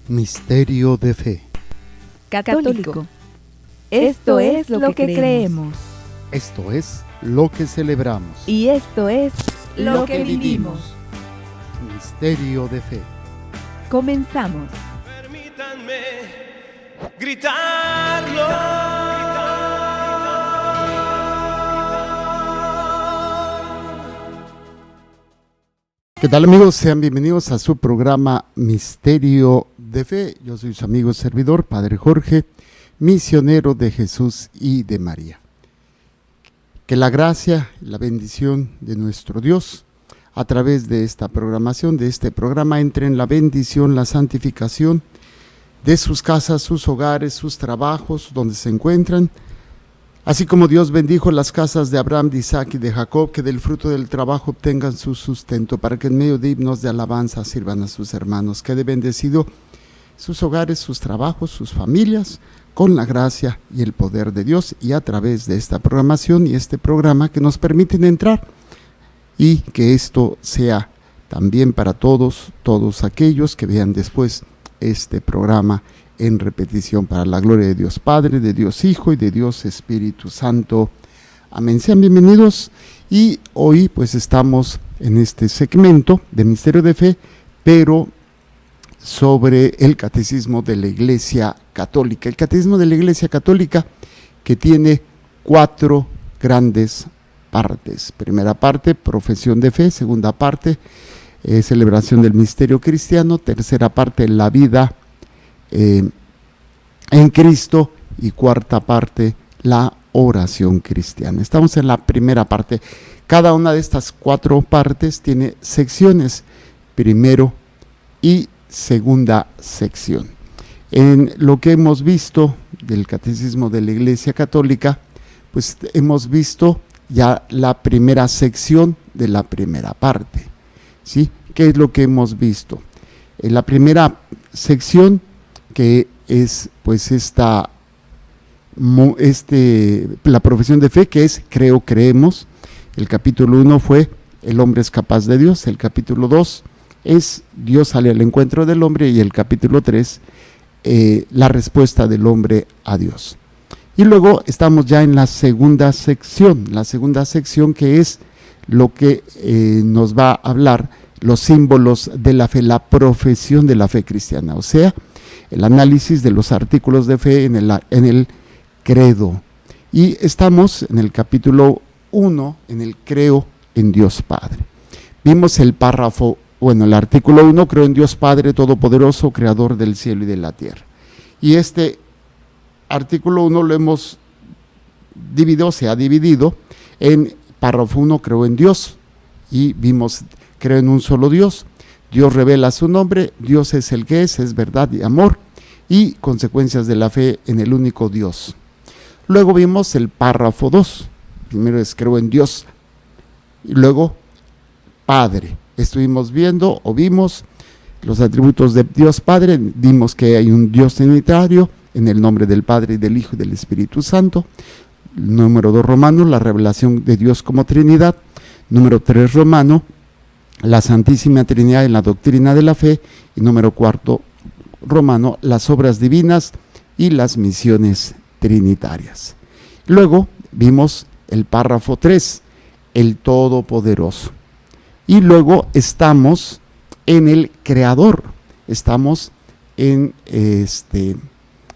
Misterio de fe. Católico. Esto es lo que creemos. Esto es lo que celebramos. Y esto es lo que vivimos. Misterio de fe. Comenzamos. Permítanme gritarlo. ¿Qué tal, amigos? Sean bienvenidos a su programa Misterio de Fe. Yo soy su amigo servidor, Padre Jorge, misionero de Jesús y de María. Que la gracia y la bendición de nuestro Dios a través de esta programación, de este programa, entre en la bendición, la santificación de sus casas, sus hogares, sus trabajos, donde se encuentran. Así como Dios bendijo las casas de Abraham, de Isaac y de Jacob, que del fruto del trabajo obtengan su sustento, para que en medio de himnos de alabanza sirvan a sus hermanos. Quede bendecido sus hogares, sus trabajos, sus familias, con la gracia y el poder de Dios, y a través de esta programación y este programa que nos permiten entrar, y que esto sea también para todos aquellos que vean después este programa en repetición, para la gloria de Dios Padre, de Dios Hijo y de Dios Espíritu Santo. Amén. Sean bienvenidos. Y hoy pues estamos en este segmento de Misterio de Fe, pero sobre el Catecismo de la Iglesia Católica. El Catecismo de la Iglesia Católica, que tiene 4 grandes partes. Primera parte, profesión de fe. Segunda parte, celebración del misterio cristiano. Tercera parte, la vida en Cristo, y cuarta parte, la oración cristiana. Estamos en la primera parte. Cada una de estas 4 partes tiene secciones, primero y segunda sección. En lo que hemos visto del Catecismo de la Iglesia Católica, pues hemos visto ya la primera sección de la primera parte, ¿sí? ¿Qué es lo que hemos visto? En la primera sección, que es pues la profesión de fe, que es creo, creemos. El capítulo 1 fue el hombre es capaz de Dios. El capítulo 2 es Dios sale al encuentro del hombre, y el capítulo 3 la respuesta del hombre a Dios. Y luego estamos ya en la segunda sección, que es lo que nos va a hablar los símbolos de la fe, la profesión de la fe cristiana, o sea, el análisis de los artículos de fe en el credo. Y estamos en el capítulo 1, en el creo en Dios Padre. Vimos el artículo 1, creo en Dios Padre Todopoderoso, Creador del cielo y de la tierra. Y este artículo 1 lo hemos dividido, se ha dividido en párrafo 1, creo en Dios, y vimos, creo en un solo Dios. Dios revela su nombre, Dios es el que es verdad y amor, y consecuencias de la fe en el único Dios. Luego vimos el párrafo 2, primero es creo en Dios, y luego Padre. Estuvimos viendo o vimos los atributos de Dios Padre, vimos que hay un Dios trinitario, en el nombre del Padre, y del Hijo y del Espíritu Santo. Número 2 romano, la revelación de Dios como Trinidad. Número 3 romano, la Santísima Trinidad en la doctrina de la fe. Y número 4 romano, las obras divinas y las misiones trinitarias. Luego vimos el párrafo 3, el Todopoderoso. Y luego estamos en el Creador. Estamos en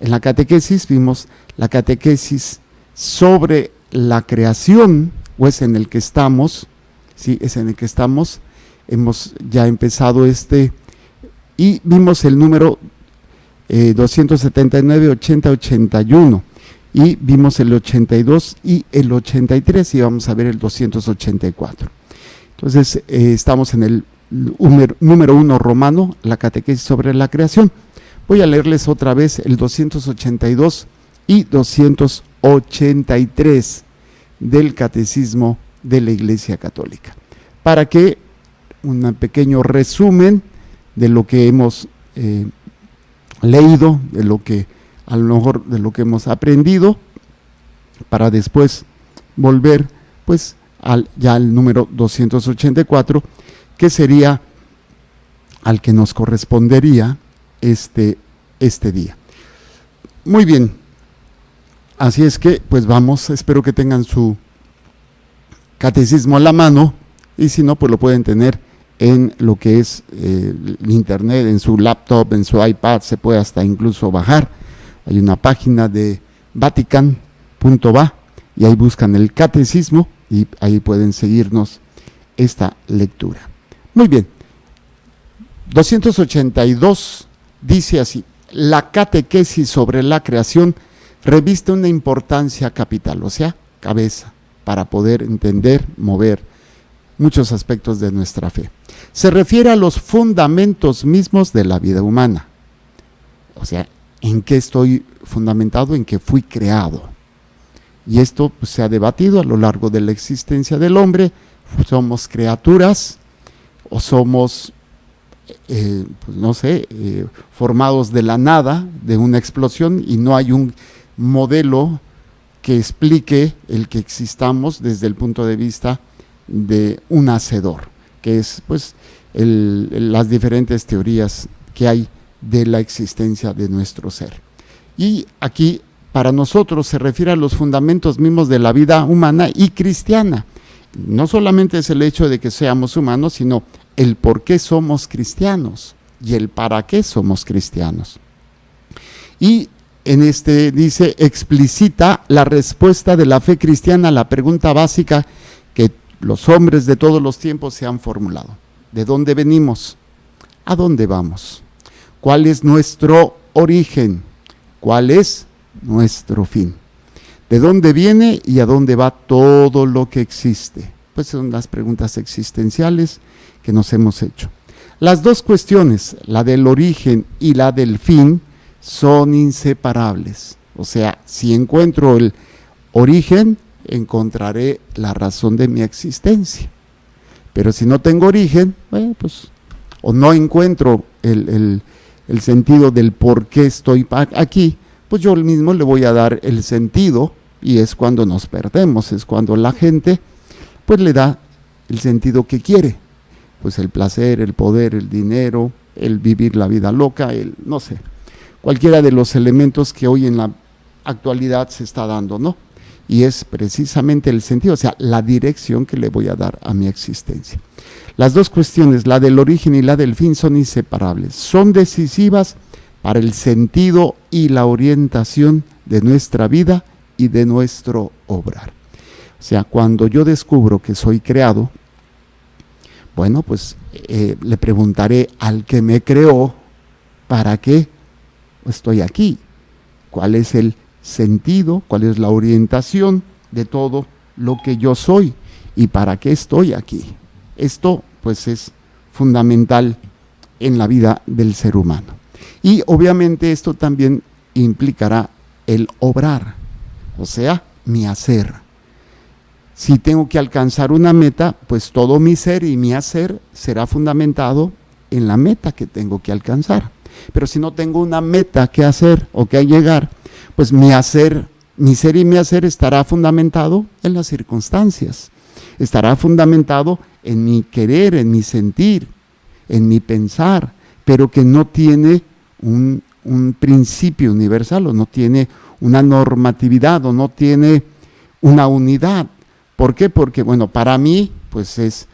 la catequesis, vimos la catequesis sobre la creación, o es en el que estamos, sí, es en el que estamos. Hemos ya empezado y vimos el número 279, 80, 81, y vimos el 82 y el 83, y vamos a ver el 284. Entonces estamos en el número 1 romano, la catequesis sobre la creación. Voy a leerles otra vez el 282 y 283 del Catecismo de la Iglesia Católica, para que un pequeño resumen de lo que hemos leído, de lo que a lo mejor de lo que hemos aprendido, para después volver pues ya al número 284, que sería al que nos correspondería este día. Muy bien, así es que pues vamos, espero que tengan su catecismo a la mano, y si no, pues lo pueden tener en lo que es el internet, en su laptop, en su iPad, se puede hasta incluso bajar. Hay una página de vatican.va y ahí buscan el catecismo y ahí pueden seguirnos esta lectura. Muy bien, 282 dice así: la catequesis sobre la creación reviste una importancia capital, o sea, cabeza, para poder entender, mover muchos aspectos de nuestra fe. Se refiere a los fundamentos mismos de la vida humana, o sea, en qué estoy fundamentado, en qué fui creado. Y esto pues, se ha debatido a lo largo de la existencia del hombre. Somos criaturas o somos, pues no sé, formados de la nada, de una explosión, y no hay un modelo que explique el que existamos desde el punto de vista de un hacedor, que es pues las diferentes teorías que hay de la existencia de nuestro ser. Y aquí para nosotros se refiere a los fundamentos mismos de la vida humana y cristiana. No solamente es el hecho de que seamos humanos, sino el por qué somos cristianos y el para qué somos cristianos. Y en dice, explicita la respuesta de la fe cristiana a la pregunta básica que los hombres de todos los tiempos se han formulado. ¿De dónde venimos? ¿A dónde vamos? ¿Cuál es nuestro origen? ¿Cuál es nuestro fin? ¿De dónde viene y a dónde va todo lo que existe? Pues son las preguntas existenciales que nos hemos hecho. Las dos cuestiones, la del origen y la del fin, son inseparables. O sea, si encuentro el origen, encontraré la razón de mi existencia. Pero si no tengo origen, bueno, pues, o no encuentro el sentido del por qué estoy aquí, pues yo mismo le voy a dar el sentido, y es cuando nos perdemos, es cuando la gente pues le da el sentido que quiere, pues el placer, el poder, el dinero, el vivir la vida loca, no sé, cualquiera de los elementos que hoy en la actualidad se está dando, ¿no? Y es precisamente el sentido, o sea, la dirección que le voy a dar a mi existencia. Las dos cuestiones, la del origen y la del fin, son inseparables, son decisivas para el sentido y la orientación de nuestra vida y de nuestro obrar. O sea, cuando yo descubro que soy creado, bueno, pues le preguntaré al que me creó, ¿para qué estoy aquí? ¿Cuál es el sentido? ¿Cuál es la orientación de todo lo que yo soy? ¿Y para qué estoy aquí? Esto, pues, es fundamental en la vida del ser humano. Y obviamente esto también implicará el obrar, o sea, mi hacer. Si tengo que alcanzar una meta, pues todo mi ser y mi hacer será fundamentado en la meta que tengo que alcanzar. Pero si no tengo una meta que hacer o que llegar, pues mi ser y mi hacer estará fundamentado en las circunstancias, estará fundamentado en mi querer, en mi sentir, en mi pensar, pero que no tiene un principio universal, o no tiene una normatividad, o no tiene una unidad. ¿Por qué? Porque, bueno, para mí, pues es,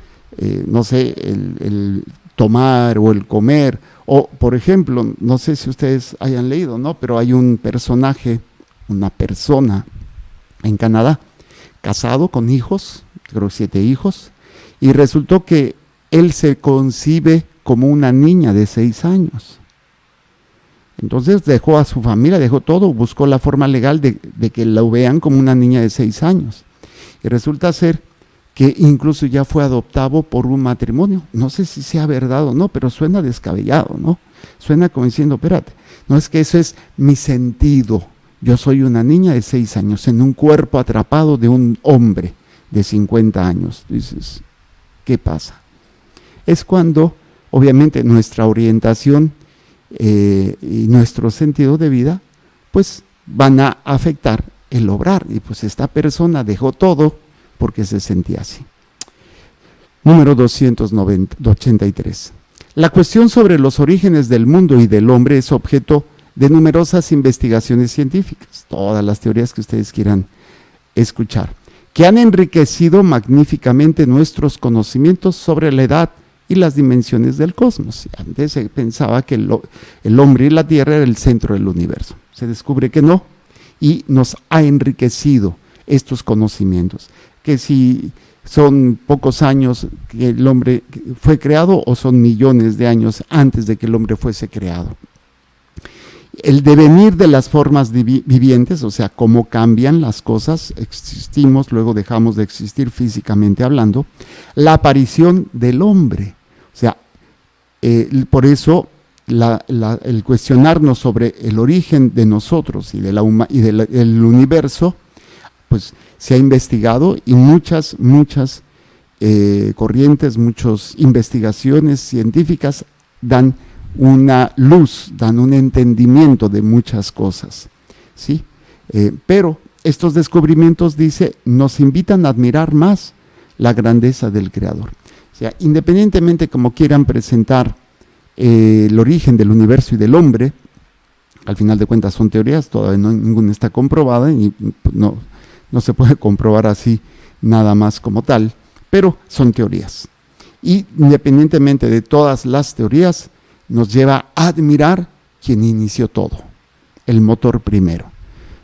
no sé, el tomar o el comer, o, por ejemplo, no sé si ustedes hayan leído, ¿no? Pero hay un personaje, una persona en Canadá, casado con hijos, creo 7 hijos, y resultó que él se concibe como una niña de 6 años. Entonces dejó a su familia, dejó todo, buscó la forma legal de que lo vean como una niña de 6 años. Y resulta ser que incluso ya fue adoptado por un matrimonio. No sé si sea verdad o no, pero suena descabellado, ¿no? Suena como diciendo, espérate, no, es que eso es mi sentido. Yo soy una niña de 6 años en un cuerpo atrapado de un hombre de 50 años. Dices, ¿qué pasa? Es cuando, obviamente, nuestra orientación y nuestro sentido de vida, pues van a afectar el obrar. Y pues esta persona dejó todo porque se sentía así. Número 283. La cuestión sobre los orígenes del mundo y del hombre es objeto de numerosas investigaciones científicas, todas las teorías que ustedes quieran escuchar, que han enriquecido magníficamente nuestros conocimientos sobre la edad y las dimensiones del cosmos. Antes se pensaba que el hombre y la Tierra era el centro del universo. Se descubre que no, y nos ha enriquecido estos conocimientos, que si son pocos años que el hombre fue creado o son millones de años antes de que el hombre fuese creado. El devenir de las formas vivientes, o sea, cómo cambian las cosas, existimos, luego dejamos de existir físicamente hablando, la aparición del hombre, o sea, por eso el cuestionarnos sobre el origen de nosotros y del universo, pues se ha investigado, y muchas corrientes, muchas investigaciones científicas dan una luz, dan un entendimiento de muchas cosas, ¿sí? Pero estos descubrimientos, dice, nos invitan a admirar más la grandeza del Creador. O sea, independientemente como quieran presentar el origen del universo y del hombre, al final de cuentas son teorías, todavía ninguna está comprobada y no se puede comprobar así nada más como tal, pero son teorías. Y independientemente de todas las teorías, nos lleva a admirar quien inició todo, el motor primero.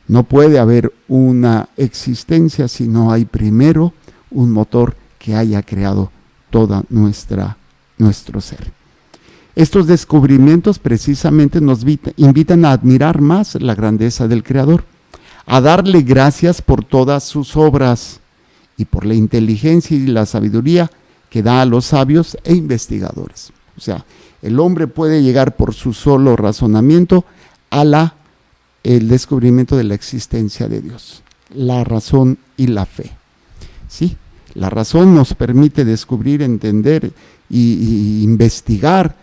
No puede haber una existencia si no hay primero un motor que haya creado toda nuestro ser. Estos descubrimientos precisamente nos invitan a admirar más la grandeza del Creador, a darle gracias por todas sus obras y por la inteligencia y la sabiduría que da a los sabios e investigadores. O sea, el hombre puede llegar por su solo razonamiento a el descubrimiento de la existencia de Dios, la razón y la fe. ¿Sí? La razón nos permite descubrir, entender y investigar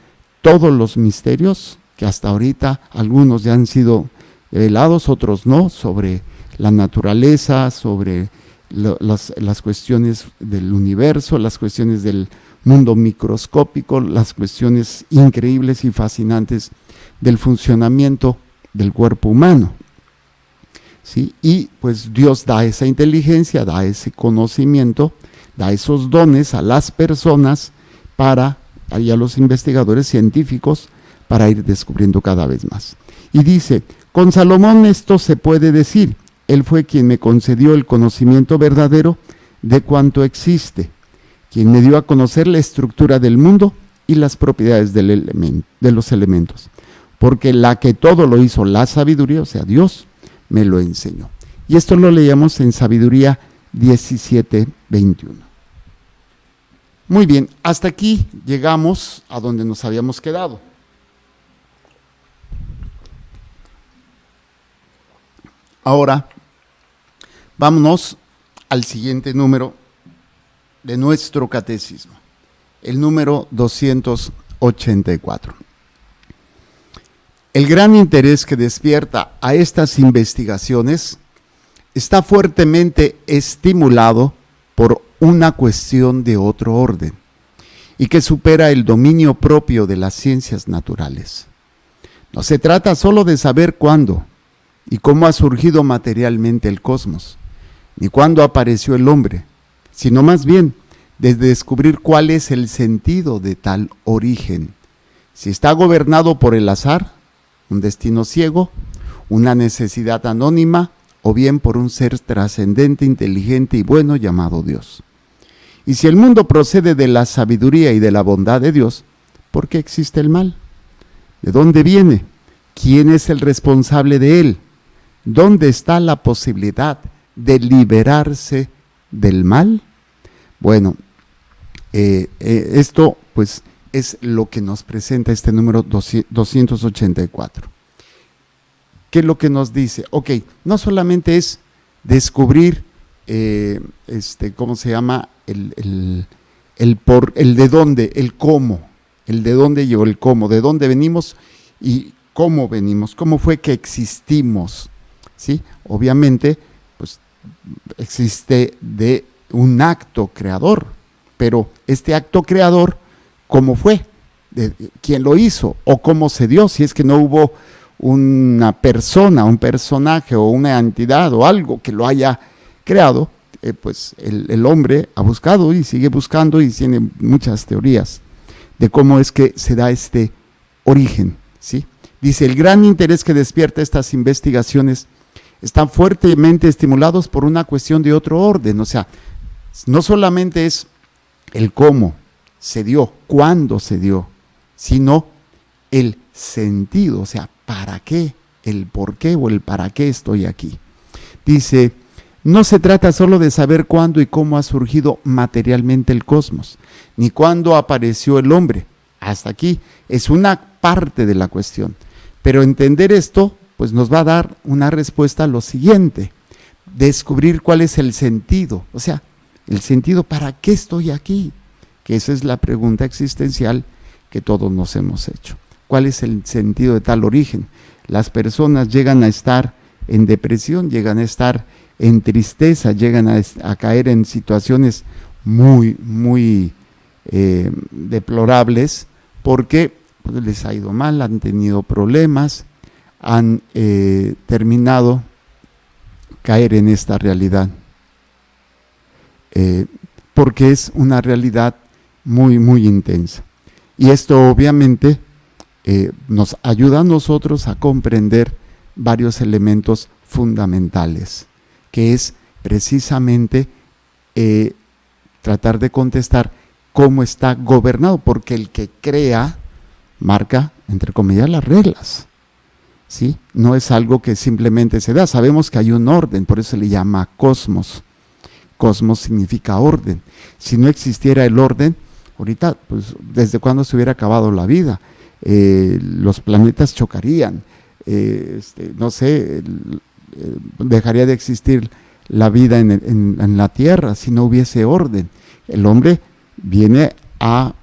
todos los misterios que hasta ahorita algunos ya han sido revelados, otros no, sobre la naturaleza, sobre las cuestiones del universo, las cuestiones del mundo microscópico, las cuestiones increíbles y fascinantes del funcionamiento del cuerpo humano. ¿Sí? Y pues Dios da esa inteligencia, da ese conocimiento, da esos dones a las personas y a los investigadores científicos para ir descubriendo cada vez más. Y dice, con Salomón esto se puede decir, él fue quien me concedió el conocimiento verdadero de cuanto existe, quien me dio a conocer la estructura del mundo y las propiedades de los elementos, porque la que todo lo hizo, la sabiduría, o sea, Dios, me lo enseñó. Y esto lo leíamos en Sabiduría 17:21. Muy bien, hasta aquí llegamos a donde nos habíamos quedado. Ahora, vámonos al siguiente número de nuestro catecismo, el número 284. El gran interés que despierta a estas investigaciones está fuertemente estimulado por una cuestión de otro orden y que supera el dominio propio de las ciencias naturales. No se trata solo de saber cuándo y cómo ha surgido materialmente el cosmos, ni cuándo apareció el hombre, sino más bien de descubrir cuál es el sentido de tal origen, si está gobernado por el azar, un destino ciego, una necesidad anónima, o bien por un ser trascendente, inteligente y bueno llamado Dios. Y si el mundo procede de la sabiduría y de la bondad de Dios, ¿por qué existe el mal? ¿De dónde viene? ¿Quién es el responsable de él? ¿Dónde está la posibilidad de liberarse del mal? Bueno, esto pues es lo que nos presenta este número 284. ¿Qué es lo que nos dice? Ok, no solamente es descubrir, ¿cómo se llama? El de dónde, el cómo, el de dónde llegó, el cómo, de dónde venimos y cómo venimos, cómo fue que existimos, ¿sí? Obviamente, pues existe de un acto creador, pero este acto creador, ¿cómo fue? de quién lo hizo o cómo se dio, si es que no hubo una persona, un personaje o una entidad o algo que lo haya creado, pues el hombre ha buscado y sigue buscando y tiene muchas teorías de cómo es que se da este origen, ¿sí? Dice, el gran interés que despierta estas investigaciones están fuertemente estimulados por una cuestión de otro orden, o sea, no solamente es el cómo se dio, cuándo se dio, sino el sentido, o sea, ¿para qué? El por qué o el para qué estoy aquí. Dice, no se trata solo de saber cuándo y cómo ha surgido materialmente el cosmos, ni cuándo apareció el hombre. Hasta aquí es una parte de la cuestión. Pero entender esto, pues nos va a dar una respuesta a lo siguiente. Descubrir cuál es el sentido, o sea, el sentido, ¿para qué estoy aquí? Que esa es la pregunta existencial que todos nos hemos hecho. ¿Cuál es el sentido de tal origen? Las personas llegan a estar en depresión, llegan a estar en tristeza, llegan a caer en situaciones muy, muy deplorables porque pues, les ha ido mal, han tenido problemas, han terminado caer en esta realidad. Porque es una realidad muy, muy intensa. Y esto obviamente nos ayuda a nosotros a comprender varios elementos fundamentales, que es precisamente tratar de contestar cómo está gobernado, porque el que crea marca, entre comillas, las reglas, ¿sí? No es algo que simplemente se da, sabemos que hay un orden, por eso se le llama cosmos. Cosmos significa orden. Si no existiera el orden, ahorita, pues, ¿desde cuándo se hubiera acabado la vida? Los planetas chocarían, no sé, dejaría de existir la vida en la Tierra si no hubiese orden. El hombre viene a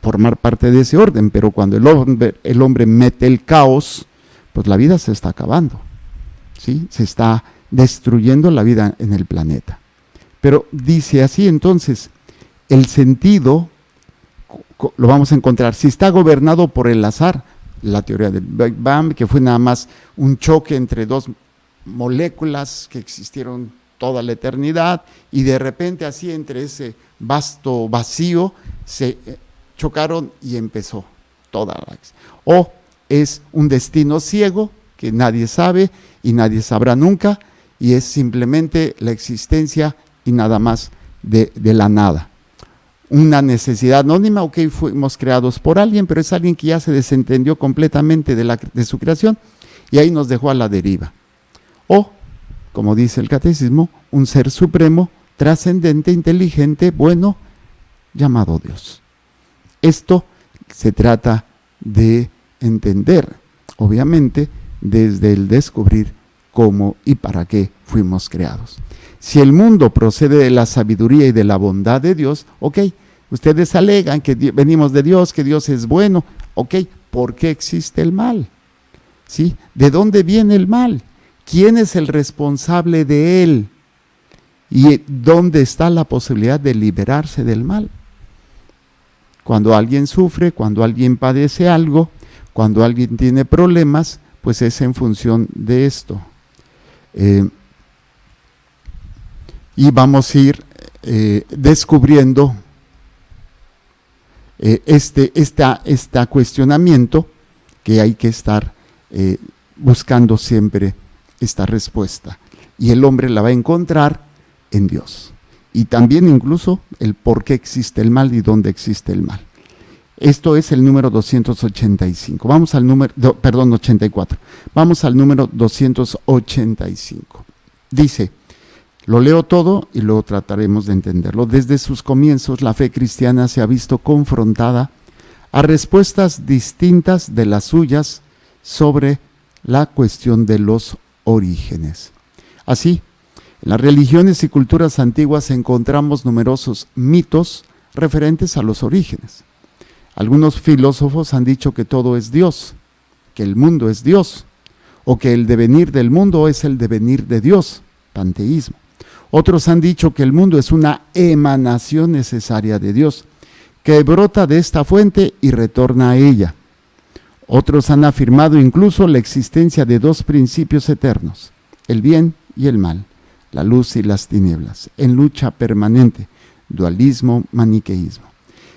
formar parte de ese orden, pero cuando el hombre mete el caos, pues la vida se está acabando, ¿sí? Se está destruyendo la vida en el planeta. Pero dice así, entonces, el sentido lo vamos a encontrar. Si está gobernado por el azar, la teoría del Big Bang, que fue nada más un choque entre dos moléculas que existieron toda la eternidad, y de repente así entre ese vasto vacío se chocaron y empezó toda la... O es un destino ciego que nadie sabe y nadie sabrá nunca, y es simplemente la existencia y nada más de la nada. Una necesidad anónima, ok, fuimos creados por alguien, pero es alguien que ya se desentendió completamente de su creación y ahí nos dejó a la deriva. O, como dice el catecismo, un ser supremo, trascendente, inteligente, bueno, llamado Dios. Esto se trata de entender, obviamente, desde el descubrir cómo y para qué fuimos creados. Si el mundo procede de la sabiduría y de la bondad de Dios, ok, ustedes alegan que venimos de Dios, que Dios es bueno, ok, ¿por qué existe el mal? ¿Sí? ¿De dónde viene el mal? ¿Quién es el responsable de él? ¿Y dónde está la posibilidad de liberarse del mal? Cuando alguien sufre, cuando alguien padece algo, cuando alguien tiene problemas, pues es en función de esto. Y vamos a ir descubriendo este cuestionamiento que hay que estar buscando siempre esta respuesta. Y el hombre la va a encontrar en Dios. Y también incluso el por qué existe el mal y dónde existe el mal. Esto es el número 285. Vamos al número, 84. Vamos al número 285. Dice, lo leo todo y luego trataremos de entenderlo. Desde sus comienzos, la fe cristiana se ha visto confrontada a respuestas distintas de las suyas sobre la cuestión de los orígenes. Así, en las religiones y culturas antiguas encontramos numerosos mitos referentes a los orígenes. Algunos filósofos han dicho que todo es Dios, que el mundo es Dios, o que el devenir del mundo es el devenir de Dios, panteísmo. Otros han dicho que el mundo es una emanación necesaria de Dios, que brota de esta fuente y retorna a ella. Otros han afirmado incluso la existencia de dos principios eternos, el bien y el mal, la luz y las tinieblas, en lucha permanente, dualismo, maniqueísmo.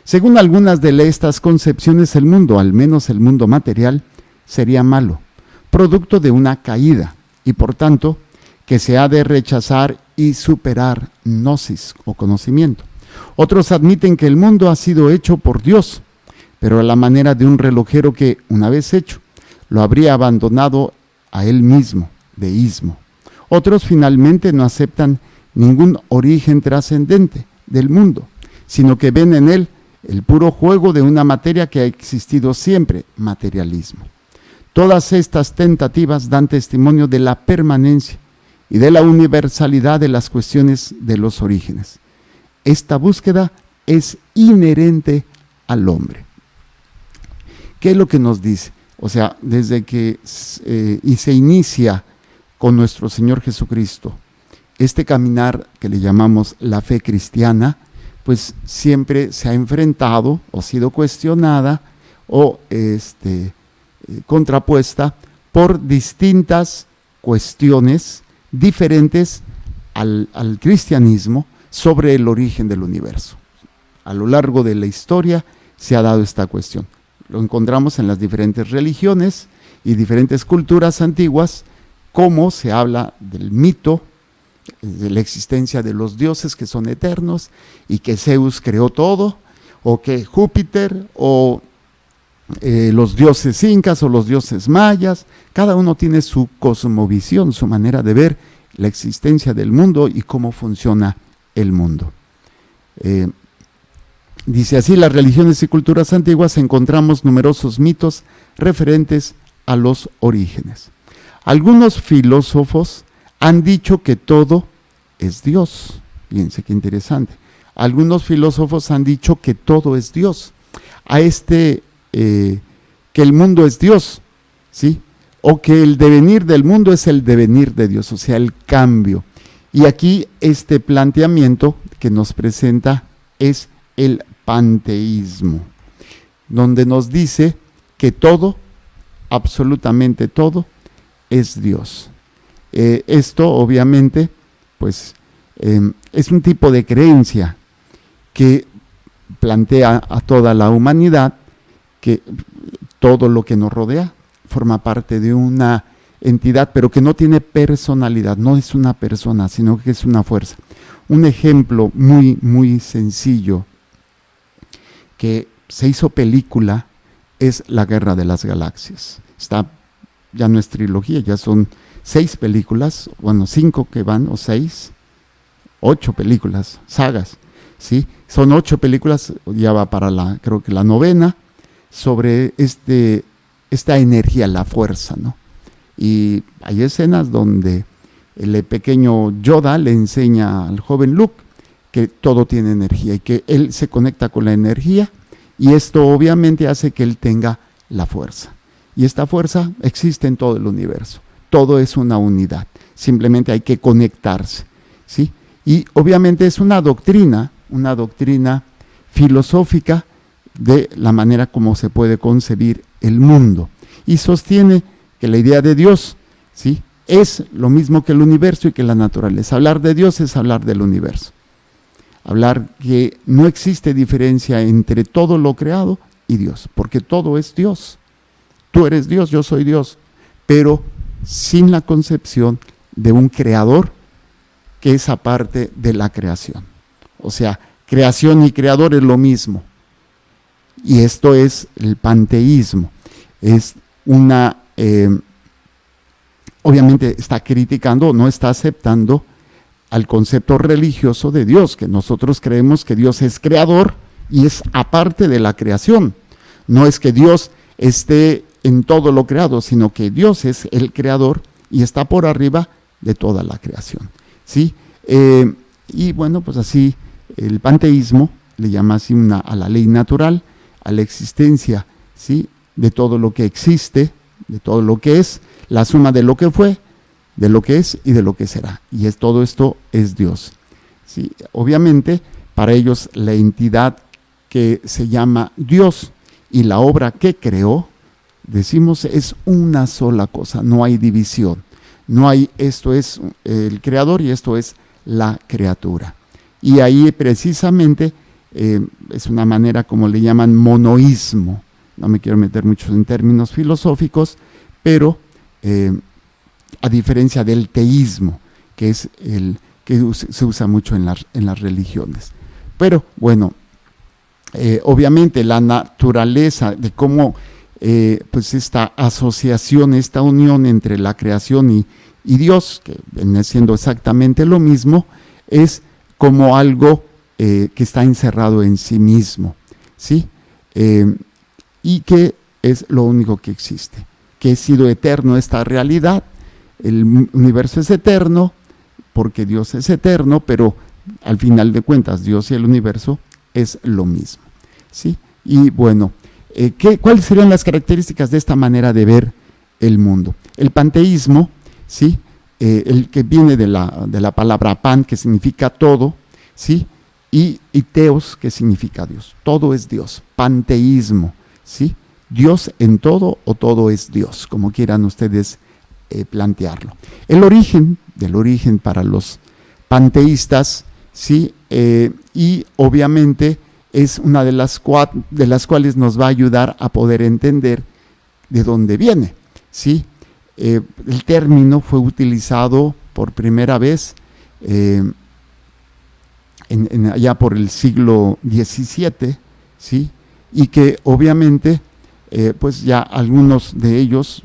Según algunas de estas concepciones, el mundo, al menos el mundo material, sería malo, producto de una caída, y por tanto, que se ha de rechazar y superar, gnosis o conocimiento. Otros admiten que el mundo ha sido hecho por Dios, pero a la manera de un relojero que, una vez hecho, lo habría abandonado a él mismo, deísmo. Otros finalmente no aceptan ningún origen trascendente del mundo, sino que ven en él el puro juego de una materia que ha existido siempre, materialismo. Todas estas tentativas dan testimonio de la permanencia y de la universalidad de las cuestiones de los orígenes. Esta búsqueda es inherente al hombre. ¿Qué es lo que nos dice? O sea, desde que se inicia con nuestro Señor Jesucristo, este caminar que le llamamos la fe cristiana, pues siempre se ha enfrentado o sido cuestionada o contrapuesta por distintas cuestiones diferentes al cristianismo sobre el origen del universo. A lo largo de la historia se ha dado esta cuestión. Lo encontramos en las diferentes religiones y diferentes culturas antiguas, cómo se habla del mito, de la existencia de los dioses que son eternos y que Zeus creó todo, o que Júpiter, o los dioses incas o los dioses mayas. Cada uno tiene su cosmovisión, su manera de ver la existencia del mundo y cómo funciona el mundo. Dice así: las religiones y culturas antiguas encontramos numerosos mitos referentes a los orígenes. Algunos filósofos han dicho que todo es Dios. Fíjense qué interesante. Algunos filósofos han dicho que todo es Dios. Que el mundo es Dios, ¿sí? O que el devenir del mundo es el devenir de Dios, o sea, el cambio. Y aquí este planteamiento que nos presenta es el panteísmo, donde nos dice que todo, absolutamente todo, es Dios. Esto obviamente pues es un tipo de creencia que plantea a toda la humanidad que todo lo que nos rodea forma parte de una entidad, pero que no tiene personalidad, no es una persona, sino que es una fuerza. Un ejemplo muy, muy sencillo que se hizo película es La Guerra de las Galaxias. Ya no es trilogía, ya son 6 películas, bueno, 5 que van, o 6, 8 películas, sagas, ¿sí? Son 8 películas, ya va para creo que la 9ª, sobre esta energía, la fuerza, ¿no? Y hay escenas donde el pequeño Yoda le enseña al joven Luke que todo tiene energía y que él se conecta con la energía, y esto obviamente hace que él tenga la fuerza. Y esta fuerza existe en todo el universo. Todo es una unidad. Simplemente hay que conectarse, ¿sí? Y obviamente es una doctrina filosófica de la manera como se puede concebir el mundo. Y sostiene que la idea de Dios, ¿sí?, es lo mismo que el universo y que la naturaleza. Hablar de Dios es hablar del universo. Hablar que no existe diferencia entre todo lo creado y Dios, porque todo es Dios. Tú eres Dios, yo soy Dios, pero sin la concepción de un creador que es aparte de la creación. O sea, creación y creador es lo mismo. Y esto es el panteísmo. Es obviamente está criticando, no está aceptando al concepto religioso de Dios, que nosotros creemos que Dios es creador y es aparte de la creación. No es que Dios esté en todo lo creado, sino que Dios es el creador y está por arriba de toda la creación, ¿sí? Y bueno, pues así el panteísmo le llama así a la ley natural, a la existencia, ¿sí?, de todo lo que existe, de todo lo que es, la suma de lo que fue, de lo que es y de lo que será. Y todo esto es Dios, ¿sí? Obviamente, para ellos la entidad que se llama Dios, y la obra que creó, decimos, es una sola cosa, no hay división. No hay, esto es el creador y esto es la criatura. Y ahí precisamente es una manera como le llaman monoísmo. No me quiero meter mucho en términos filosóficos, pero a diferencia del teísmo, que es el que se usa mucho en las religiones. Pero bueno, obviamente la naturaleza de cómo pues esta asociación, esta unión entre la creación y Dios, que viene siendo exactamente lo mismo, es como algo que está encerrado en sí mismo, ¿sí? Y que es lo único que existe, que ha sido eterno esta realidad. El universo es eterno porque Dios es eterno, pero al final de cuentas Dios y el universo es lo mismo, ¿sí? Y bueno, ¿cuáles serían las características de esta manera de ver el mundo? El panteísmo, ¿sí? El que viene de la palabra pan, que significa todo, ¿sí? Y teos, que significa Dios. Todo es Dios. Panteísmo, ¿sí? Dios en todo o todo es Dios, como quieran ustedes plantearlo. El origen para los panteístas, ¿sí? Y obviamente es una de las cuales nos va a ayudar a poder entender de dónde viene, ¿sí? El término fue utilizado por primera vez allá por el siglo XVII, ¿sí? Y que obviamente pues ya algunos de ellos,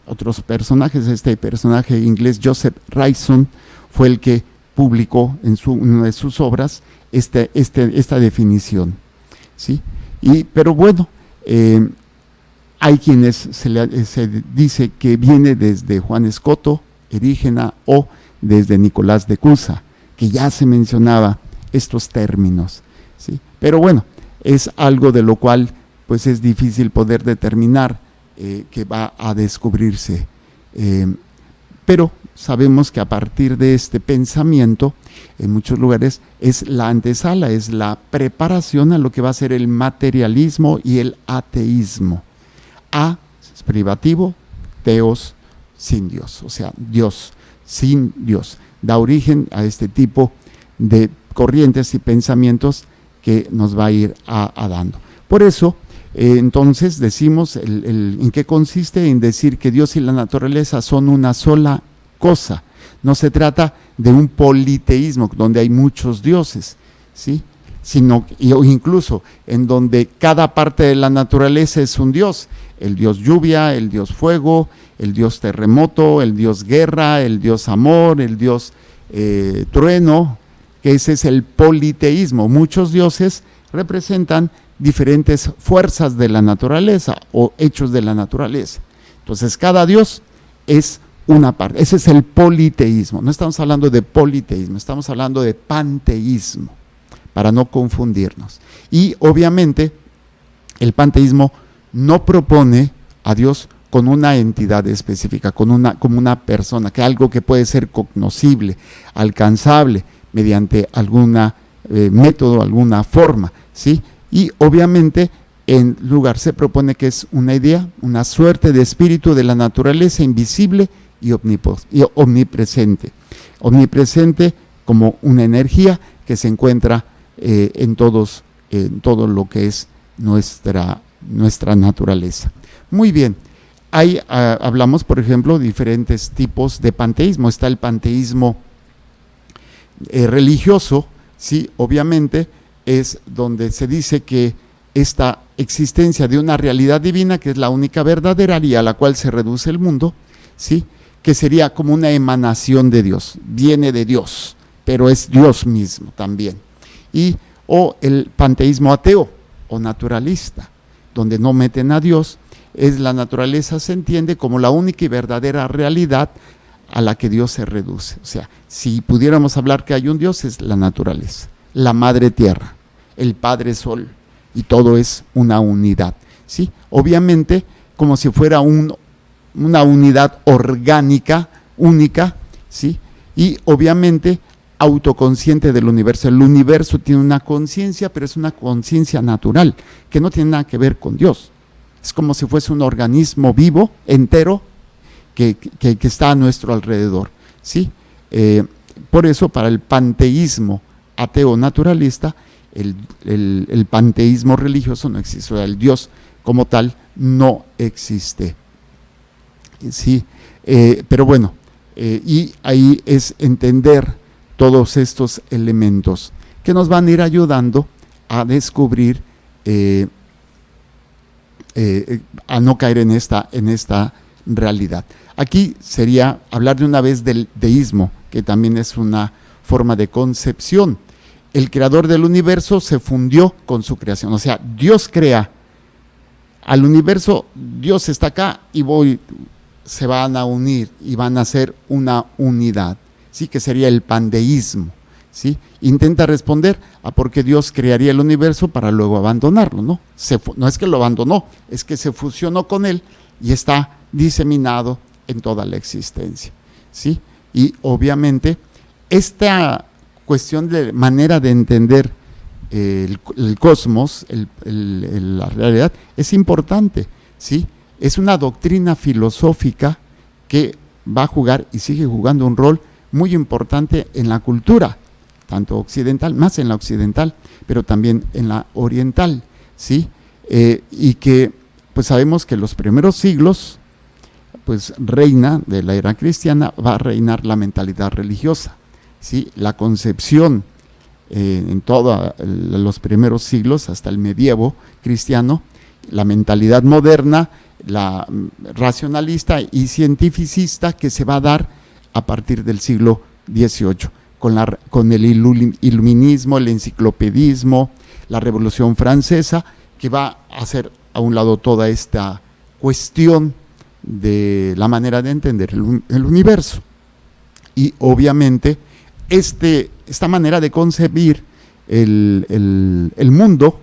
otros personajes, este personaje inglés Joseph Ryson fue el que publicó en una de sus obras esta definición, ¿sí? Pero bueno, hay quienes se dice que viene desde Juan Escoto, Erígena, o desde Nicolás de Cusa, que ya se mencionaba estos términos, ¿sí? Pero bueno, es algo de lo cual pues es difícil poder determinar que va a descubrirse. Pero sabemos que a partir de este pensamiento, en muchos lugares, es la antesala, es la preparación a lo que va a ser el materialismo y el ateísmo. A es privativo, teos sin Dios, o sea, Dios sin Dios. Da origen a este tipo de corrientes y pensamientos que nos va a ir dando. Por eso, entonces decimos, ¿en qué consiste? En decir que Dios y la naturaleza son una sola cosa. No se trata de un politeísmo donde hay muchos dioses, ¿sí? Sino, o incluso en donde cada parte de la naturaleza es un dios. El dios lluvia, el dios fuego, el dios terremoto, el dios guerra, el dios amor, el dios trueno, que ese es el politeísmo. Muchos dioses representan diferentes fuerzas de la naturaleza o hechos de la naturaleza. Entonces cada dios es una parte. Ese es el politeísmo. No estamos hablando de politeísmo, estamos hablando de panteísmo, para no confundirnos. Y obviamente el panteísmo no propone a Dios con una entidad específica, como una persona, que algo que puede ser cognoscible, alcanzable mediante algún método, alguna forma, ¿sí? Y obviamente en lugar se propone que es una idea, una suerte de espíritu de la naturaleza invisible y omnipresente. Omnipresente como una energía que se encuentra en todo lo que es nuestra naturaleza. Muy bien, ahí hablamos, por ejemplo, de diferentes tipos de panteísmo. Está el panteísmo religioso, sí, obviamente, es donde se dice que esta existencia de una realidad divina, que es la única verdadera y a la cual se reduce el mundo, ¿sí? Que sería como una emanación de Dios, viene de Dios, pero es Dios mismo también. O el panteísmo ateo o naturalista, donde no meten a Dios, es la naturaleza, se entiende como la única y verdadera realidad a la que Dios se reduce. O sea, si pudiéramos hablar que hay un Dios, es la naturaleza, la madre tierra, el padre sol, y todo es una unidad, ¿sí? Obviamente, como si fuera una unidad orgánica, única, ¿sí? Y obviamente autoconsciente del universo. El universo tiene una conciencia, pero es una conciencia natural, que no tiene nada que ver con Dios. Es como si fuese un organismo vivo, entero, que está a nuestro alrededor, ¿sí? Por eso, para el panteísmo ateo naturalista, el panteísmo religioso no existe, o sea, el Dios como tal no existe, ¿sí? Pero bueno, y ahí es entender todos estos elementos que nos van a ir ayudando a descubrir, a no caer en esta realidad. Aquí sería hablar de una vez del deísmo, que también es una forma de concepción. El creador del universo se fundió con su creación, o sea, Dios crea al universo, Dios está acá y se van a unir y van a ser una unidad, ¿sí? Que sería el pandeísmo, ¿sí? Intenta responder a por qué Dios crearía el universo para luego abandonarlo, ¿no? No es que lo abandonó, es que se fusionó con él y está diseminado en toda la existencia, ¿sí? Y obviamente esta cuestión de manera de entender el cosmos, la realidad, es importante, ¿sí? Es una doctrina filosófica que va a jugar y sigue jugando un rol muy importante en la cultura, tanto occidental, más en la occidental, pero también en la oriental, ¿sí? Y que pues sabemos que los primeros siglos, pues reina de la era cristiana, va a reinar la mentalidad religiosa, ¿sí? La concepción en todos los primeros siglos, hasta el medievo cristiano, la mentalidad moderna, la racionalista y cientificista, que se va a dar a partir del siglo XVIII, con el iluminismo, el enciclopedismo, la Revolución Francesa, que va a hacer a un lado toda esta cuestión de la manera de entender el universo. Y obviamente esta manera de concebir el mundo,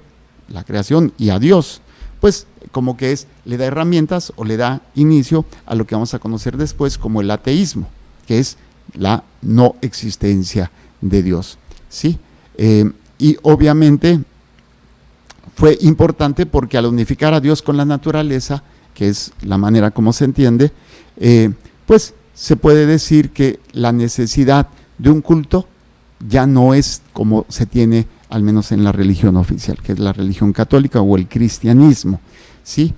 la creación y a Dios, pues como que le da herramientas o le da inicio a lo que vamos a conocer después como el ateísmo, que es la no existencia de Dios, ¿sí? Y obviamente fue importante porque al unificar a Dios con la naturaleza, que es la manera como se entiende, pues se puede decir que la necesidad de un culto ya no es como se tiene al menos en la religión oficial, que es la religión católica o el cristianismo, ¿sí?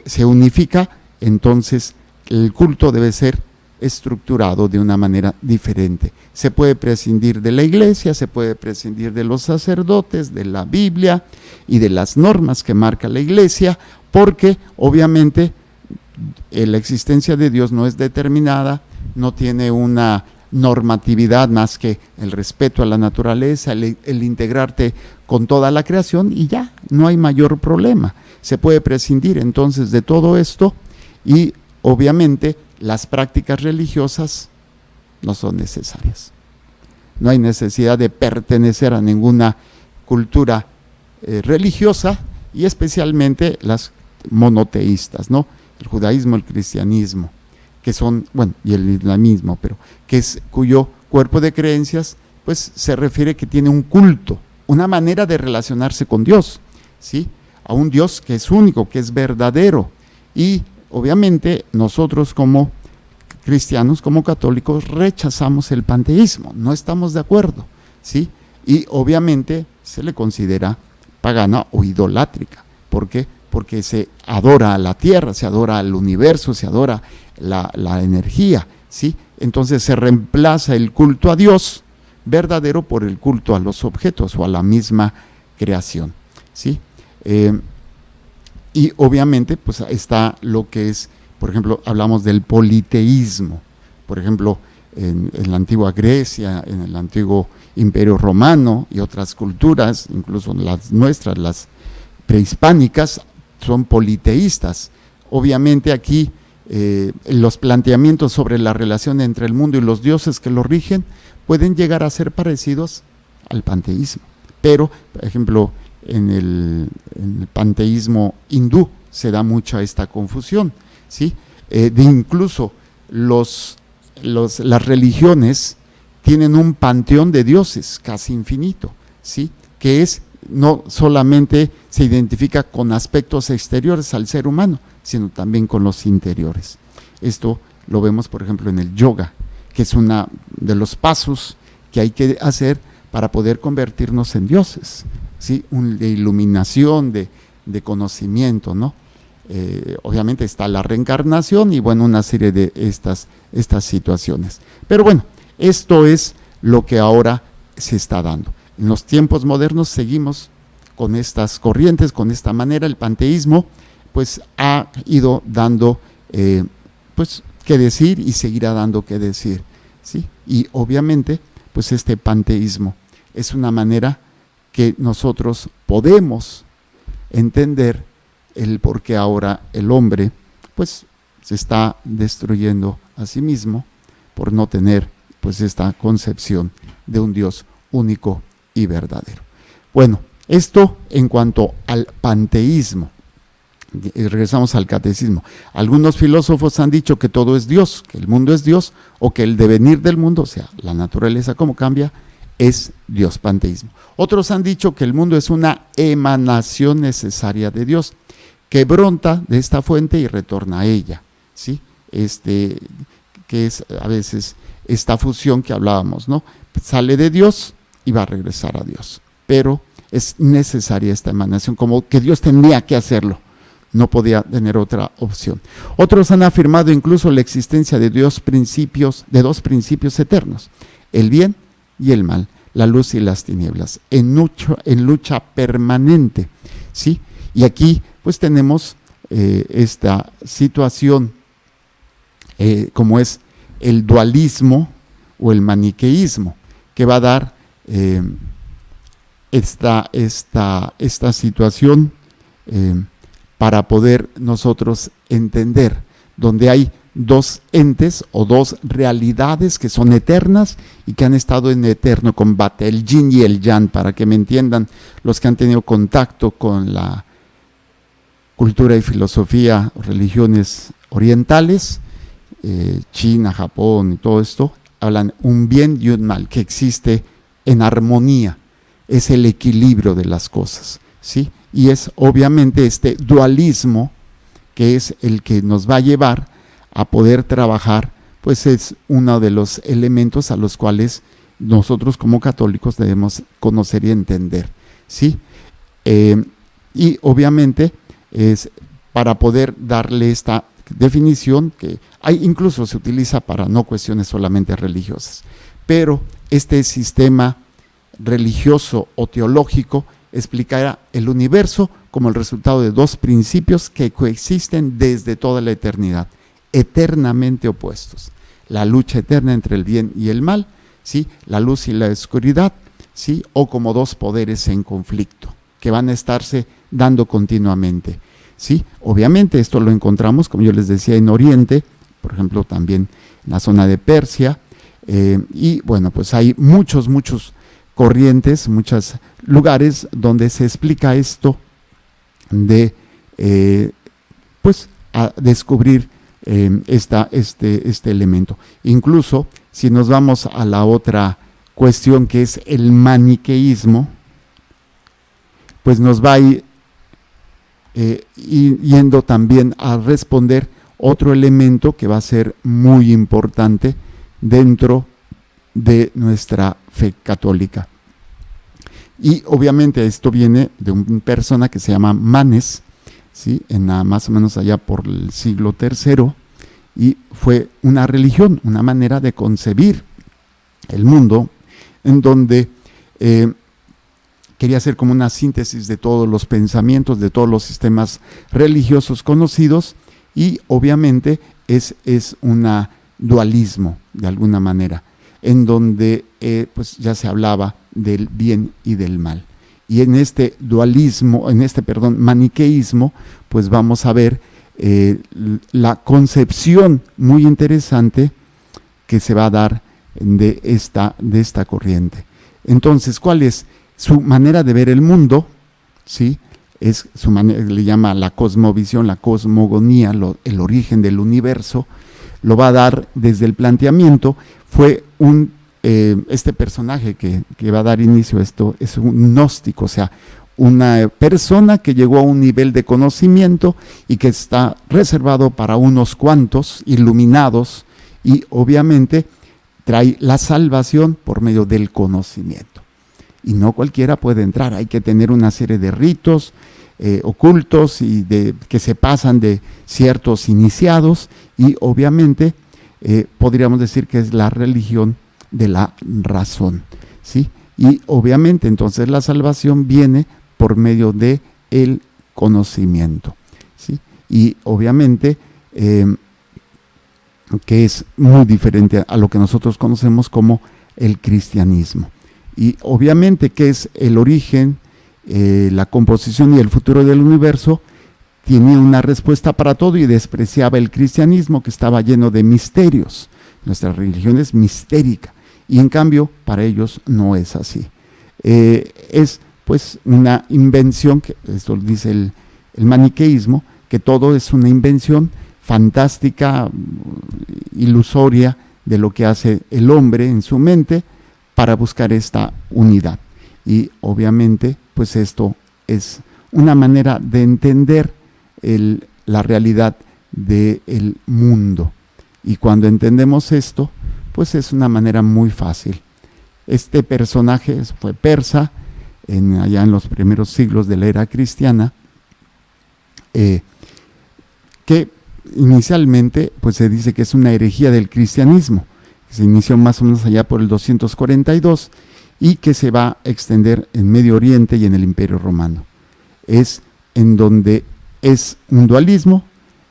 Se unifica, entonces el culto debe ser estructurado de una manera diferente. Se puede prescindir de la iglesia, se puede prescindir de los sacerdotes, de la Biblia y de las normas que marca la iglesia, porque obviamente la existencia de Dios no es determinada, no tiene una normatividad más que el respeto a la naturaleza, el integrarte con toda la creación, y ya, no hay mayor problema. Se puede prescindir entonces de todo esto, y obviamente las prácticas religiosas no son necesarias. No hay necesidad de pertenecer a ninguna cultura religiosa, y especialmente las monoteístas, ¿no? El judaísmo, el cristianismo, que son, bueno, y el islamismo, pero cuyo cuerpo de creencias pues se refiere que tiene un culto, una manera de relacionarse con Dios, ¿sí? A un Dios que es único, que es verdadero. Y obviamente nosotros como cristianos, como católicos, rechazamos el panteísmo, no estamos de acuerdo, ¿sí? Y obviamente se le considera pagana o idolátrica. ¿Por qué? Porque se adora a la tierra, se adora al universo, se adora la energía, ¿sí? Entonces se reemplaza el culto a Dios verdadero por el culto a los objetos o a la misma creación, ¿sí? Y obviamente pues está lo que es, por ejemplo, hablamos del politeísmo, por ejemplo, en la antigua Grecia, en el antiguo Imperio Romano y otras culturas, incluso las nuestras, las prehispánicas, son politeístas. Obviamente aquí los planteamientos sobre la relación entre el mundo y los dioses que lo rigen pueden llegar a ser parecidos al panteísmo, pero, por ejemplo, en el panteísmo hindú se da mucha esta confusión, ¿sí? De incluso las religiones tienen un panteón de dioses casi infinito, ¿sí? Que es, no solamente se identifica con aspectos exteriores al ser humano, sino también con los interiores. Esto lo vemos, por ejemplo, en el yoga, que es uno de los pasos que hay que hacer para poder convertirnos en dioses, ¿sí? De iluminación, de conocimiento, ¿no? Obviamente está la reencarnación y bueno, una serie de estas situaciones. Pero bueno, esto es lo que ahora se está dando. En los tiempos modernos seguimos con estas corrientes, con esta manera. El panteísmo pues ha ido dando pues qué decir y seguirá dando qué decir, ¿sí? Y obviamente pues este panteísmo es una manera que nosotros podemos entender el por qué ahora el hombre pues se está destruyendo a sí mismo por no tener pues esta concepción de un Dios único y verdadero. Bueno, esto en cuanto al panteísmo. Regresamos al catecismo. Algunos filósofos han dicho que todo es Dios, que el mundo es Dios, o que el devenir del mundo, o sea, la naturaleza como cambia, es Dios, panteísmo. Otros han dicho que el mundo es una emanación necesaria de Dios, que brota de esta fuente y retorna a ella, ¿sí? Que es a veces esta fusión que hablábamos, ¿no? Sale de Dios y va a regresar a Dios, pero es necesaria esta emanación, como que Dios tenía que hacerlo, no podía tener otra opción. Otros han afirmado incluso la existencia de dos principios eternos, el bien y el mal, la luz y las tinieblas, en lucha permanente, ¿sí? Y aquí pues tenemos esta situación como es el dualismo o el maniqueísmo, que va a dar esta situación para poder nosotros entender, donde hay dos entes o dos realidades que son eternas y que han estado en eterno combate, el yin y el yang, para que me entiendan los que han tenido contacto con la cultura y filosofía, religiones orientales, China, Japón y todo esto, hablan un bien y un mal, que existe en armonía, es el equilibrio de las cosas, ¿sí? Y es obviamente este dualismo que es el que nos va a llevar a poder trabajar, pues es uno de los elementos a los cuales nosotros como católicos debemos conocer y entender, ¿sí? Y obviamente es para poder darle esta definición que hay, incluso se utiliza para no cuestiones solamente religiosas, pero este sistema religioso o teológico explicará el universo como el resultado de dos principios que coexisten desde toda la eternidad, eternamente opuestos: la lucha eterna entre el bien y el mal, ¿sí? La luz y la oscuridad, ¿sí? O como dos poderes en conflicto que van a estarse dando continuamente, ¿sí? Obviamente esto lo encontramos, como yo les decía, en Oriente, por ejemplo también en la zona de Persia, y bueno, pues hay muchos corrientes, muchos lugares donde se explica esto de pues a descubrir este elemento. Incluso si nos vamos a la otra cuestión, que es el maniqueísmo, pues nos va a ir yendo también a responder otro elemento que va a ser muy importante dentro de nuestra fe católica. Y obviamente esto viene de una persona que se llama Manes, ¿sí? Más o menos allá por el siglo III, y fue una religión, una manera de concebir el mundo, en donde quería hacer como una síntesis de todos los pensamientos, de todos los sistemas religiosos conocidos, y obviamente es un dualismo de alguna manera, en donde pues ya se hablaba del bien y del mal. Y en este dualismo, maniqueísmo, pues vamos a ver la concepción muy interesante que se va a dar de esta corriente. Entonces, ¿cuál es su manera de ver el mundo? ¿Sí? Es su manera, le llama la cosmovisión, la cosmogonía, el origen del universo. Lo va a dar desde el planteamiento. Fue un este personaje que va a dar inicio a esto es un gnóstico, o sea, una persona que llegó a un nivel de conocimiento y que está reservado para unos cuantos iluminados, y obviamente trae la salvación por medio del conocimiento. Y no cualquiera puede entrar, hay que tener una serie de ritos ocultos y que se pasan de ciertos iniciados, y obviamente podríamos decir que es la religión de la razón, ¿sí? Y obviamente entonces la salvación viene por medio de el conocimiento, ¿sí? Y obviamente que es muy diferente a lo que nosotros conocemos como el cristianismo. Y obviamente que es el origen, la composición y el futuro del universo. Tenía una respuesta para todo y despreciaba el cristianismo, que estaba lleno de misterios. Nuestra religión es mistérica, y en cambio para ellos no es así. Es pues una invención, que esto dice el maniqueísmo, que todo es una invención fantástica, ilusoria, de lo que hace el hombre en su mente para buscar esta unidad. Y obviamente pues esto es una manera de entender la realidad del mundo, y cuando entendemos esto pues es una manera muy fácil. Este personaje fue persa allá en los primeros siglos de la era cristiana, que inicialmente pues se dice que es una herejía del cristianismo, que se inició más o menos allá por el 242 y que se va a extender en Medio Oriente y en el Imperio Romano. Es en donde es un dualismo,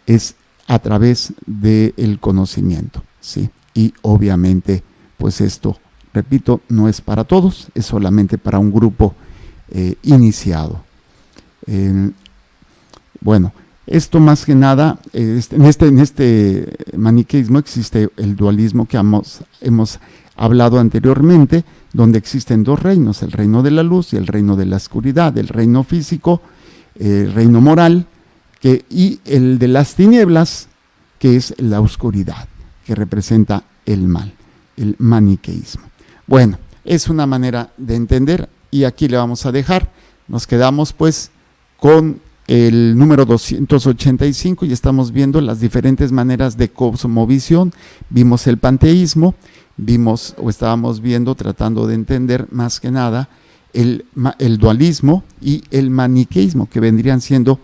es a través del conocimiento, ¿sí? Y obviamente pues esto, repito, no es para todos, es solamente para un grupo iniciado. Bueno, esto más que nada, en este maniqueísmo existe el dualismo que hemos hablado anteriormente, donde existen dos reinos, el reino de la luz y el reino de la oscuridad, el reino físico, el reino moral, y el de las tinieblas, que es la oscuridad, que representa el mal, el maniqueísmo. Bueno, es una manera de entender, y aquí le vamos a dejar. Nos quedamos pues con el número 285 y estamos viendo las diferentes maneras de cosmovisión. Vimos el panteísmo, estábamos viendo, tratando de entender más que nada el dualismo y el maniqueísmo, que vendrían siendo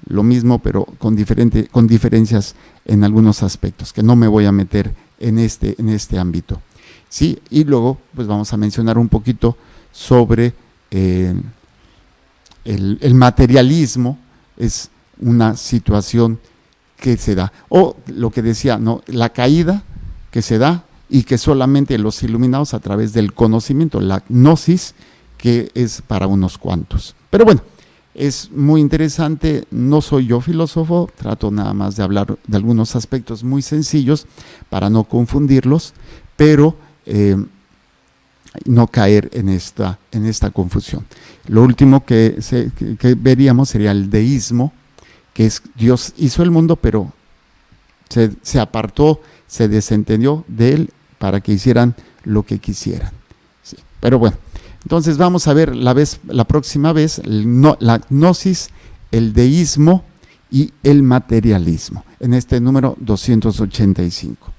lo mismo, pero con diferencias en algunos aspectos, que no me voy a meter en este ámbito. Sí, y luego pues vamos a mencionar un poquito sobre el materialismo. Es una situación que se da, o lo que decía, ¿no?, la caída que se da y que solamente los iluminados a través del conocimiento, la gnosis, que es para unos cuantos. Pero bueno, es muy interesante. No soy yo filósofo, trato nada más de hablar de algunos aspectos muy sencillos para no confundirlos, pero no caer en esta confusión. Lo último que veríamos sería el deísmo, que es Dios hizo el mundo, pero se apartó, se desentendió de él para que hicieran lo que quisieran. Sí. Pero bueno, entonces vamos a ver la próxima vez la gnosis, el deísmo y el materialismo, en este número 285.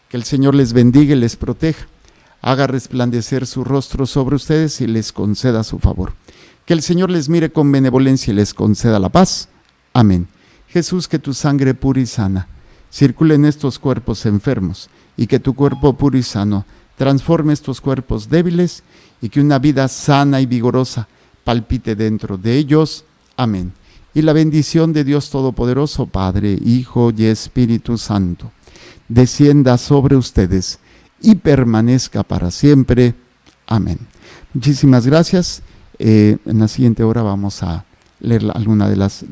Que el Señor les bendiga y les proteja, haga resplandecer su rostro sobre ustedes y les conceda su favor. Que el Señor les mire con benevolencia y les conceda la paz. Amén. Jesús, que tu sangre pura y sana circule en estos cuerpos enfermos, y que tu cuerpo puro y sano transforme estos cuerpos débiles, y que una vida sana y vigorosa palpite dentro de ellos. Amén. Y la bendición de Dios Todopoderoso, Padre, Hijo y Espíritu Santo, descienda sobre ustedes y permanezca para siempre. Amén. Muchísimas gracias. En la siguiente hora vamos a leer alguna de las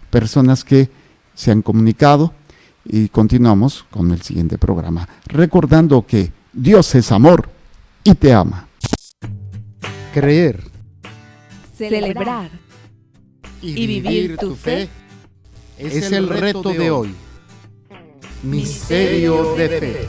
personas que se han comunicado y continuamos con el siguiente programa, recordando que Dios es amor y te ama. Creer, celebrar y vivir tu fe es el reto de hoy. Misterio de fe.